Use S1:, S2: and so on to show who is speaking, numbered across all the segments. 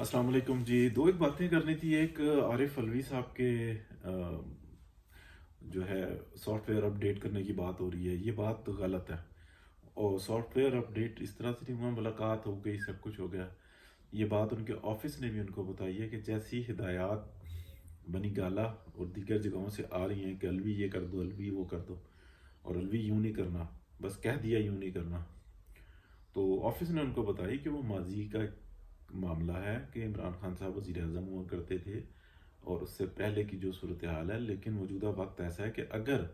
S1: السلام علیکم جی، دو ایک باتیں کرنی تھی۔ ایک عارف علوی صاحب کے جو ہے سافٹ ویئر اپڈیٹ کرنے کی بات ہو رہی ہے، یہ بات غلط ہے۔ اور سافٹ ویئر اپڈیٹ اس طرح سے نہیں ہوا، ملاقات ہو گئی، سب کچھ ہو گیا۔ یہ بات ان کے آفس نے بھی ان کو بتائی ہے کہ جیسی ہدایات بنی گالا اور دیگر جگہوں سے آ رہی ہیں کہ الوی یہ کر دو، الوی وہ کر دو، اور الوی یوں نہیں کرنا، بس کہہ دیا یوں نہیں کرنا، تو آفس نے ان کو بتائی کہ وہ ماضی کا معاملہ ہے کہ عمران خان صاحب وزیر اعظم ہوا کرتے تھے اور اس سے پہلے کی جو صورتحال ہے، لیکن موجودہ وقت ایسا ہے کہ اگر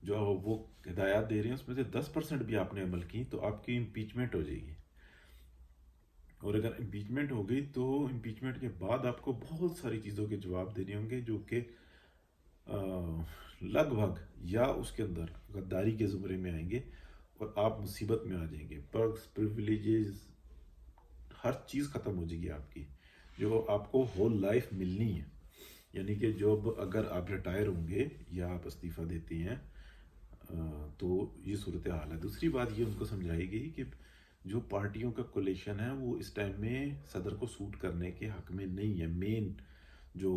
S1: جو وہ ہدایات دے رہے ہیں اس میں سے 10% بھی آپ نے عمل کی تو آپ کی امپیچمنٹ ہو جائے گی، اور اگر امپیچمنٹ ہو گئی تو امپیچمنٹ کے بعد آپ کو بہت ساری چیزوں کے جواب دینے ہوں گے جو کہ لگ بھگ یا اس کے اندر غداری کے زمرے میں آئیں گے اور آپ مصیبت میں آ جائیں گے۔ پرکس، پریویلیجز، ہر چیز ختم ہو جائے گی آپ کی، جو آپ کو ہول لائف ملنی ہے۔ یعنی کہ جب اگر آپ ریٹائر ہوں گے یا آپ استعفیٰ دیتے ہیں تو یہ صورتحال ہے۔ دوسری بات یہ ان کو سمجھائی گئی کہ جو پارٹیوں کا کولیشن ہے وہ اس ٹائم میں صدر کو سوٹ کرنے کے حق میں نہیں ہے۔ مین جو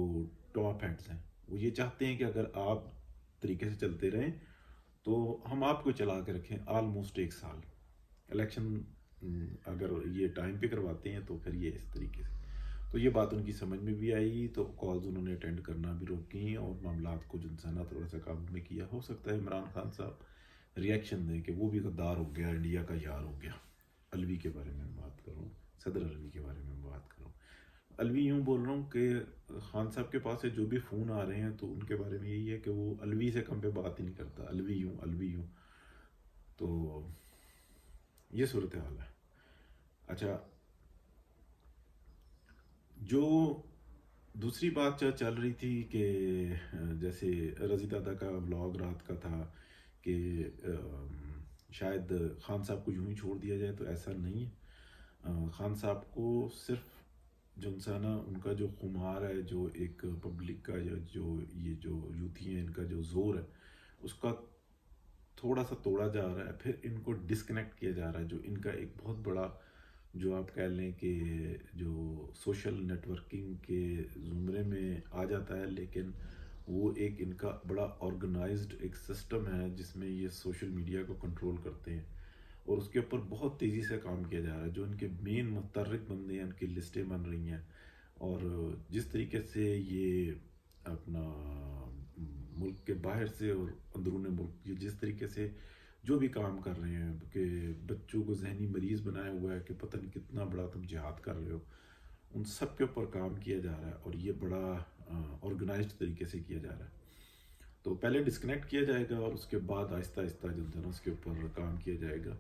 S1: ٹاپ ہیڈز ہیں وہ یہ چاہتے ہیں کہ اگر آپ طریقے سے چلتے رہیں تو ہم آپ کو چلا کے رکھیں آلموسٹ 1 سال۔ الیکشن اگر یہ ٹائم پہ کرواتے ہیں تو پھر یہ اس طریقے سے، تو یہ بات ان کی سمجھ میں بھی آئی، تو کالز انہوں نے اٹینڈ کرنا بھی روکی اور معاملات کو جنسانہ تھوڑا سا قابو میں کیا۔ ہو سکتا ہے عمران خان صاحب ریئیکشن دیں کہ وہ بھی غدار ہو گیا، انڈیا کا یار ہو گیا۔ الوی کے بارے میں بات کروں، صدر الوی کے بارے میں بات کروں، الوی یوں بول رہا ہوں کہ خان صاحب کے پاس سے جو بھی فون آ رہے ہیں تو ان کے بارے میں یہی ہے کہ وہ الوی سے کم پہ بات ہی نہیں کرتا، الوی یوں الوی یوں، تو یہ صورتحال ہے۔ اچھا، جو دوسری بات چل رہی تھی کہ جیسے رضی دادا کا ولاگ رات کا تھا کہ شاید خان صاحب کو یوں ہی چھوڑ دیا جائے، تو ایسا نہیں ہے۔ خان صاحب کو صرف جو انسانہ ان کا جو خمار ہے، جو ایک پبلک کا یا جو یہ جو یوتھی ہیں ان کا جو زور ہے، اس کا تھوڑا سا توڑا جا رہا ہے، پھر ان کو ڈسکنیکٹ کیا جا رہا ہے، جو ان کا ایک بہت بڑا جو آپ کہہ لیں کہ جو سوشل نیٹ ورکنگ کے زمرے میں آ جاتا ہے، لیکن وہ ایک ان کا بڑا آرگنائزڈ ایک سسٹم ہے جس میں یہ سوشل میڈیا کو کنٹرول کرتے ہیں، اور اس کے اوپر بہت تیزی سے کام کیا جا رہا ہے۔ جو ان کے مین متحرک بندے ہیں ان کی لسٹیں بن رہی ہیں، اور جس طریقے سے یہ اپنا ملک کے باہر سے اور اندرون ملک یہ جس طریقے سے جو بھی کام کر رہے ہیں کہ بچوں کو ذہنی مریض بنایا ہوا ہے کہ پتہ نہیں کتنا بڑا تم جہاد کر رہے ہو، ان سب کے اوپر کام کیا جا رہا ہے، اور یہ بڑا آرگنائزڈ طریقے سے کیا جا رہا ہے۔ تو پہلے ڈسکنیکٹ کیا جائے گا اور اس کے بعد آہستہ آہستہ جو ہے نا اس کے اوپر کام کیا جائے گا۔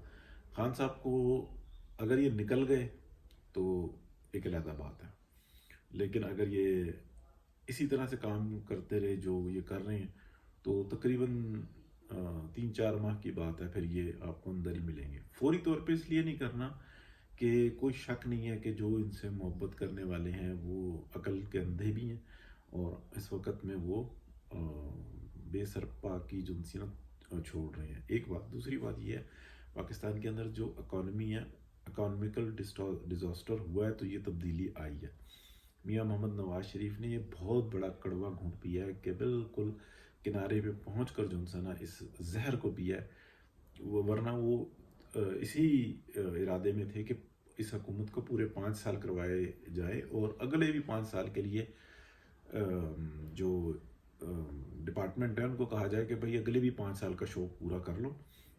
S1: خان صاحب کو اگر یہ نکل گئے تو ایک علیحدہ بات ہے، لیکن اگر یہ اسی طرح سے کام کرتے رہے جو یہ کر رہے ہیں تو تقریباً 3-4 ماہ کی بات ہے، پھر یہ آپ کو اندر ہی ملیں گے۔ فوری طور پہ اس لیے نہیں کرنا کہ کوئی شک نہیں ہے کہ جو ان سے محبت کرنے والے ہیں وہ عقل کے اندھے بھی ہیں، اور اس وقت میں وہ بے سرپا کی جنسیت چھوڑ رہے ہیں۔ ایک بات، دوسری بات یہ ہے پاکستان کے اندر جو اکانومی ہے، اکانومیکل ڈیزاسٹر ہوا ہے تو یہ تبدیلی آئی ہے۔ میاں محمد نواز شریف نے یہ بہت بڑا کڑوا گھونٹ پیا ہے کہ بالکل کنارے پہ پہنچ کر جو انسان اس زہر کو پیا ہے، ورنہ وہ اسی ارادے میں تھے کہ اس حکومت کو پورے 5 سال کروائے جائے اور اگلے بھی 5 سال کے لیے جو ڈپارٹمنٹ ہے ان کو کہا جائے کہ بھئی اگلے بھی 5 سال کا شوق پورا کر لو،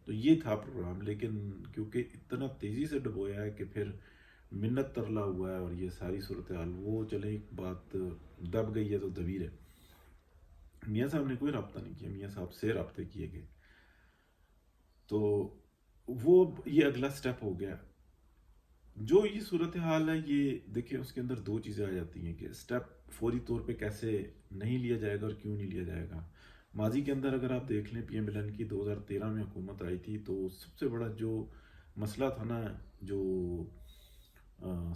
S1: تو یہ تھا پروگرام۔ لیکن کیونکہ اتنا تیزی سے ڈبویا ہے کہ پھر منت ترلا ہوا ہے اور یہ ساری صورتحال، وہ چلے ایک بات دب گئی ہے تو دبی رہے۔ میاں صاحب نے کوئی رابطہ نہیں کیا، میاں صاحب سے رابطے کیے گئے، تو وہ یہ اگلا سٹیپ ہو گیا۔ جو یہ صورتحال ہے یہ دیکھیں اس کے اندر دو چیزیں آ جاتی ہیں کہ سٹیپ فوری طور پہ کیسے نہیں لیا جائے گا اور کیوں نہیں لیا جائے گا۔ ماضی کے اندر اگر آپ دیکھ لیں پی ایم ایل این کی 2013 میں حکومت آئی تھی تو سب سے بڑا جو مسئلہ تھا نا، جو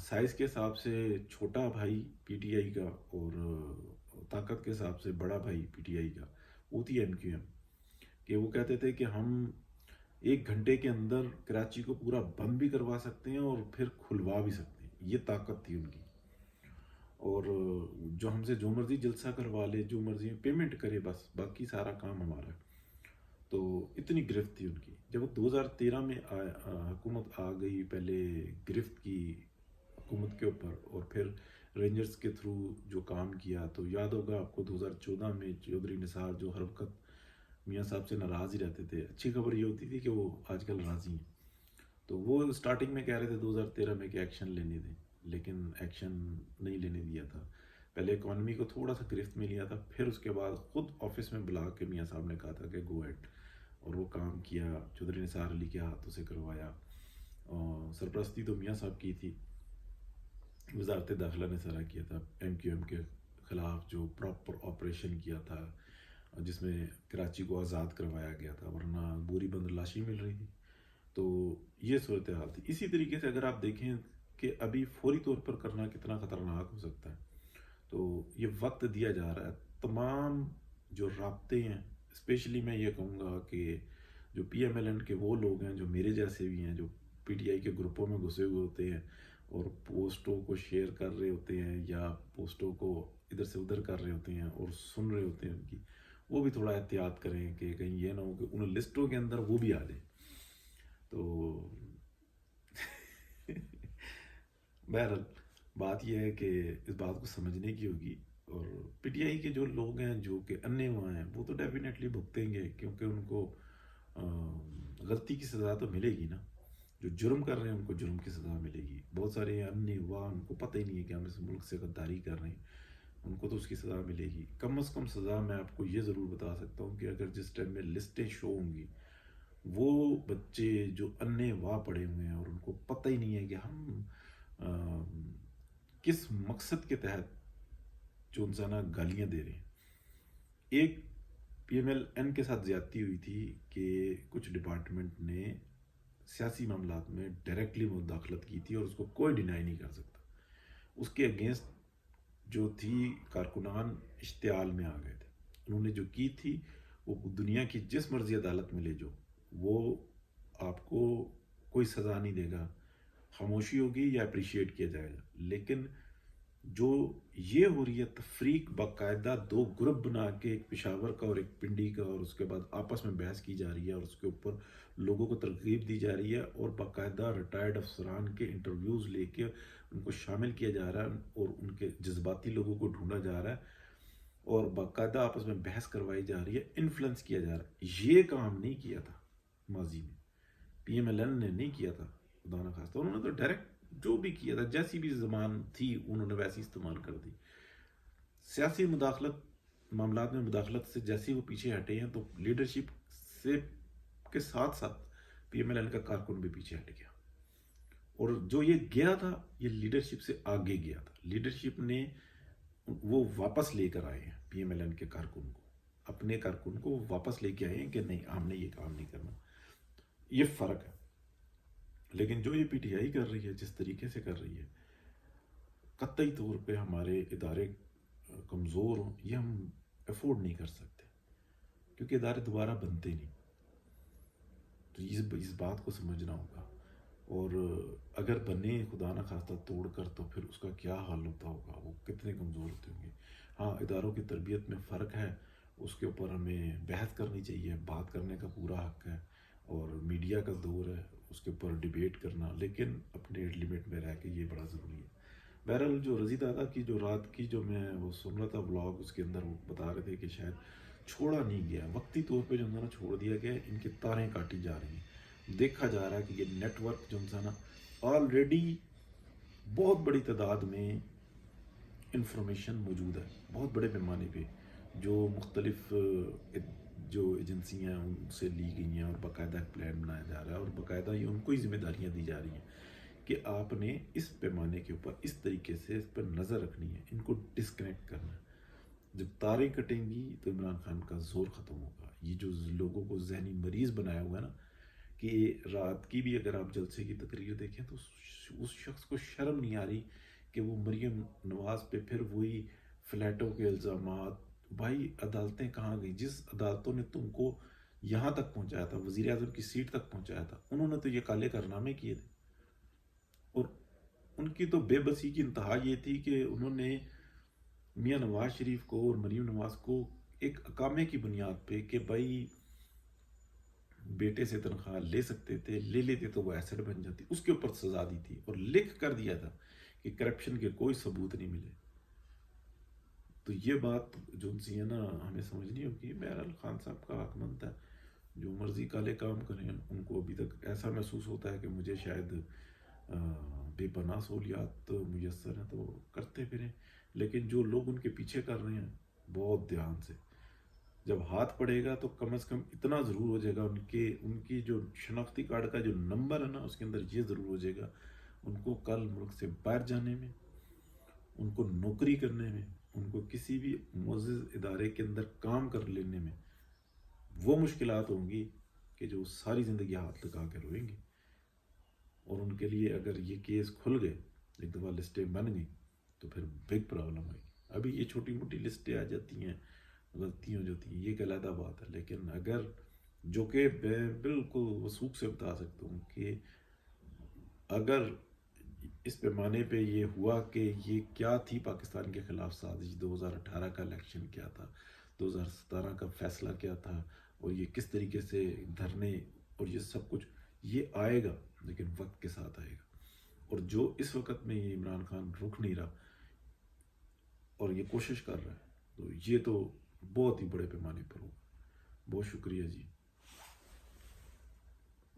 S1: سائز کے حساب سے چھوٹا بھائی پی ٹی آئی کا اور طاقت کے حساب سے بڑا بھائی پی ٹی آئی کا، وہ تھی ایم کیو ایم، کہ وہ کہتے تھے کہ ہم 1 گھنٹے کے اندر کراچی کو پورا بند بھی کروا سکتے ہیں اور پھر کھلوا بھی سکتے ہیں، یہ طاقت تھی ان کی۔ اور جو ہم سے جو مرضی جلسہ کروا لے، جو مرضی پیمنٹ کرے، بس باقی سارا کام ہمارا ہے۔ تو اتنی گرفت تھی ان کی۔ جب وہ 2013 میں حکومت آ گئی، پہلے گرفت کی حکومت کے اوپر، اور پھر رینجرز کے تھرو جو کام کیا، تو یاد ہوگا آپ کو 2014 میں چودھری نثار جو ہر وقت میاں صاحب سے ناراض ہی رہتے تھے، اچھی خبر یہ ہوتی تھی کہ وہ آج کل راضی ہیں، تو وہ اسٹارٹنگ میں کہہ رہے تھے 2013 میں کہ ایکشن لینے دیں، لیکن ایکشن نہیں لینے دیا تھا۔ پہلے اکانومی کو تھوڑا سا گرفت میں لیا تھا، پھر اس کے بعد خود آفس میں بلا کے میاں صاحب نے کہا تھا کہ گو ایٹ، اور وہ کام کیا، چودھری نثار علی کے ہاتھوں سے کروایا۔ سرپرستی تو میاں صاحب کی تھی، وزارت داخلہ نے سارا کیا تھا، ایم کیو ایم کے خلاف جو پراپر آپریشن کیا تھا، جس میں کراچی کو آزاد کروایا گیا تھا، ورنہ بوری بند لاشی مل رہی تھی۔ تو یہ صورتحال تھی۔ اسی طریقے سے اگر آپ دیکھیں کہ ابھی فوری طور پر کرنا کتنا خطرناک ہو سکتا ہے، تو یہ وقت دیا جا رہا ہے۔ تمام جو رابطے ہیں، اسپیشلی میں یہ کہوں گا کہ جو پی ایم ایل این کے وہ لوگ ہیں جو میرے جیسے بھی ہیں، جو پی ٹی آئی کے گروپوں میں گھسے ہوئے ہوتے ہیں اور پوسٹوں کو شیئر کر رہے ہوتے ہیں یا پوسٹوں کو ادھر سے ادھر کر رہے ہوتے ہیں اور سن رہے ہوتے ہیں ان کی، وہ بھی تھوڑا احتیاط کریں کہ کہیں یہ نہ ہو کہ ان لسٹوں کے اندر وہ بھی آ جائیں۔ تو بہرحال بات یہ ہے کہ اس بات کو سمجھنے کی ہوگی، اور پی ٹی آئی کے جو لوگ ہیں جو کہ انے ہوا ہیں، وہ تو ڈیفینیٹلی بھگتیں گے، کیونکہ ان کو غلطی کی سزا تو ملے گی نا۔ جو جرم کر رہے ہیں ان کو جرم کی سزا ملے گی۔ بہت سارے انے ہوا، ان کو پتہ ہی نہیں ہے کہ ہم اس ملک سے غداری کر رہے ہیں، ان کو تو اس کی سزا ملے گی۔ کم از کم سزا میں آپ کو یہ ضرور بتا سکتا ہوں کہ اگر جس ٹائم میں لسٹیں شو ہوں گی، وہ بچے جو انے واہ پڑے ہوئے ہیں اور ان کو پتہ ہی نہیں ہے کہ ہم کس مقصد کے تحت جو انسانہ گالیاں دے رہے ہیں۔ ایک پی ایم ایل این کے ساتھ زیادتی ہوئی تھی کہ کچھ ڈپارٹمنٹ نے سیاسی معاملات میں ڈائریکٹلی مداخلت کی تھی، اور اس کو کوئی ڈینائی نہیں کر سکتا۔ اس کے اگینسٹ جو تھی کارکنان اشتعال میں آ گئے تھے، انہوں نے جو کی تھی وہ دنیا کی جس مرضی عدالت میں لے جو، وہ آپ کو کوئی سزا نہیں دے گا، خاموشی ہوگی یا اپریشیٹ کیا جائے گا۔ لیکن جو یہ ہو رہی ہے تفریق، باقاعدہ دو گروپ بنا کے، ایک پشاور کا اور ایک پنڈی کا، اور اس کے بعد آپس میں بحث کی جا رہی ہے اور اس کے اوپر لوگوں کو ترغیب دی جا رہی ہے، اور باقاعدہ ریٹائرڈ افسران کے انٹرویوز لے کے ان کو شامل کیا جا رہا ہے اور ان کے جذباتی لوگوں کو ڈھونڈا جا رہا ہے، اور باقاعدہ آپس میں بحث کروائی جا رہی ہے، انفلوئنس کیا جا رہا ہے۔ یہ کام نہیں کیا تھا ماضی میں، پی ایم ایل این نے نہیں کیا تھا، خدا نخواستہ۔ انہوں نے تو ڈائریکٹ جو بھی کیا تھا، جیسی بھی زبان تھی انہوں نے ویسی استعمال کر دی۔ سیاسی مداخلت، معاملات میں مداخلت سے جیسے وہ پیچھے ہٹے ہیں، تو لیڈرشپ سے کے ساتھ ساتھ پی ایم ایل این کا کارکن بھی پیچھے ہٹ گیا، اور جو یہ گیا تھا یہ لیڈرشپ سے آگے گیا تھا۔ لیڈرشپ نے وہ واپس لے کر آئے ہیں پی ایم ایل این کے کارکن کو، اپنے کارکن کو واپس لے کے آئے ہیں کہ نہیں، ہم نے یہ کام نہیں کرنا۔ یہ فرق ہے۔ لیکن جو یہ پی ٹی آئی کر رہی ہے، جس طریقے سے کر رہی ہے، قطعی طور پہ ہمارے ادارے کمزور ہوں، یہ ہم افورڈ نہیں کر سکتے، کیونکہ ادارے دوبارہ بنتے نہیں۔ تو اس بات کو سمجھنا ہوگا، اور اگر بنے خدا نہ خواستہ توڑ کر، تو پھر اس کا کیا حال ہوتا ہوگا، وہ کتنے کمزور ہوتے ہوں گے۔ ہاں، اداروں کی تربیت میں فرق ہے، اس کے اوپر ہمیں بحث کرنی چاہیے، بات کرنے کا پورا حق ہے، اور میڈیا کا دور ہے اس کے اوپر ڈیبیٹ کرنا، لیکن اپنے لمٹ میں رہ کے یہ بڑا ضروری ہے۔ بہرحال جو رضی دادا کی جو رات کی جو میں وہ سن رہا تھا ولاگ، اس کے اندر وہ بتا رہے تھے کہ شاید چھوڑا نہیں گیا، وقتی طور پہ جو ہے نا چھوڑ دیا گیا، ان کی تاریں کاٹی جا رہی ہیں۔ دیکھا جا رہا ہے کہ یہ نیٹ ورک جو ہے نا آلریڈی بہت بڑی تعداد میں انفارمیشن موجود ہے، بہت بڑے پیمانے پہ، جو مختلف جو ایجنسیاں ان سے لی گئی ہیں، اور باقاعدہ ایک پلان بنایا جا رہا ہے، اور باقاعدہ یہ ان کو ہی ذمہ داریاں دی جا رہی ہیں کہ آپ نے اس پیمانے کے اوپر اس طریقے سے اس پر نظر رکھنی ہے، ان کو ڈسکنیکٹ کرنا ہے۔ جب تاریں کٹیں گی تو عمران خان کا زور ختم ہوگا۔ یہ جو لوگوں کو ذہنی مریض بنایا ہوا ہے نا، کہ رات کی بھی اگر آپ جلسے کی تقریر دیکھیں تو اس شخص کو شرم نہیں آ رہی کہ وہ مریم نواز پہ پھر وہی فلیٹوں کے الزامات۔ بھائی عدالتیں کہاں گئی؟ جس عدالتوں نے تم کو یہاں تک پہنچایا تھا، وزیر اعظم کی سیٹ تک پہنچایا تھا، انہوں نے تو یہ کالے کارنامے کیے تھے، اور ان کی تو بے بسی کی انتہا یہ تھی کہ انہوں نے میاں نواز شریف کو اور مریم نواز کو ایک اقامے کی بنیاد پہ کہ بھائی بیٹے سے تنخواہ لے سکتے تھے، لے لیتے تو وہ ایسٹ بن جاتی، اس کے اوپر سزا دی تھی اور لکھ کر دیا تھا کہ کرپشن کے کوئی ثبوت نہیں ملے. تو یہ بات جو ان سی ہے نا ہمیں سمجھنی ہوگی. بہرحال خان صاحب کا حق بنتا ہے جو مرضی کالے کام کریں. ان کو ابھی تک ایسا محسوس ہوتا ہے کہ مجھے شاید بے پناہ سہولیات میسر ہیں تو کرتے پھریں، لیکن جو لوگ ان کے پیچھے کر رہے ہیں بہت دھیان سے، جب ہاتھ پڑے گا تو کم از کم اتنا ضرور ہو جائے گا، ان کی جو شناختی کارڈ کا جو نمبر ہے نا اس کے اندر یہ ضرور ہو جائے گا ان کو کل ملک سے باہر جانے میں، ان کو نوکری کرنے میں، ان کو کسی بھی معزز ادارے کے اندر کام کر لینے میں وہ مشکلات ہوں گی کہ جو ساری زندگی ہاتھ لگا کے روئیں گے. اور ان کے لیے اگر یہ کیس کھل گئے، ایک دفعہ لسٹیں بن گئیں تو پھر بگ پرابلم ہوئی. ابھی یہ چھوٹی موٹی لسٹیں آ جاتی ہیں، غلطیاں ہو جاتی ہیں، یہ ایک علیحدہ بات ہے. لیکن اگر جو کہ میں بالکل وثوق سے بتا سکتا ہوں کہ اگر اس پیمانے پہ یہ ہوا کہ یہ کیا تھی پاکستان کے خلاف سازش، 2018 کا الیکشن کیا تھا، 2017 کا فیصلہ کیا تھا، اور یہ کس طریقے سے دھرنے اور یہ سب کچھ یہ آئے گا، لیکن وقت کے ساتھ آئے گا. اور جو اس وقت میں یہ عمران خان رک نہیں رہا اور یہ کوشش کر رہا ہے تو یہ تو بہت ہی بڑے پیمانے پر ہوگا. بہت شکریہ جی.